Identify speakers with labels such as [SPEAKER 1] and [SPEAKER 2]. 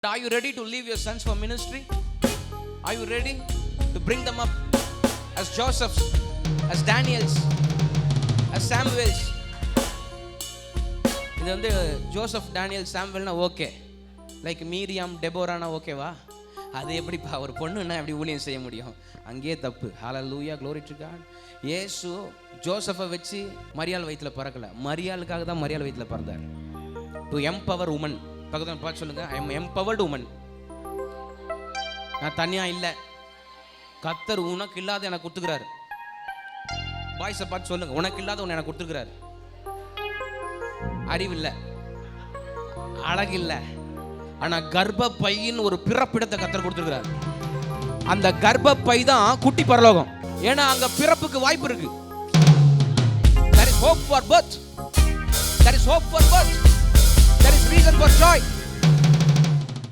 [SPEAKER 1] Are you ready to leave your sons for ministry? Are you ready to bring them up as Josephs, as Daniels, as Samuels? இது வந்து Joseph, Daniel, சாமுவேல்னா okay. Like Miriam, டெபோரானா ஓகேவா? அது எப்படிப்பா ஒரு பொண்ணுன்னா எப்படி ஊழியம் செய்ய முடியும்? அங்கேயே தப்பு. ஹல்லேலூயா, glory to God. இயேசு ஜோசஃபை வச்சு மரியாள் வயிற்றில் பிறக்கல, மரியாளுக்காக தான் மரியாள் வயிற்றில் பிறந்தார். To empower women. பக்கத்தில் பார்த்து சொல்லுங்க, ஐ எம் எம்பவர்டு உமன். நான் தனியா இல்லை, கர்த்தர் உனக்கு இல்லாத எனக்கு கொடுத்துக்கிறாரு. பாய்ஸை பார்த்து சொல்லுங்க, உனக்கு இல்லாத உன்னை எனக்கு கொடுத்துருக்கிறாரு. அறிவில்லை, அழகில்லை, ஆனா கர்ப்பப்பையின் ஒரு பிறப்பிடத்தை கர்த்தர் கொடுத்துருக்கிறார். அந்த கர்ப்பப்பை தான் குட்டி பரலோகம். ஏன்னா அங்க பிறப்புக்கு வாய்ப்பு இருக்கு. There is hope for birth. There is hope for birth. There is reason for joy.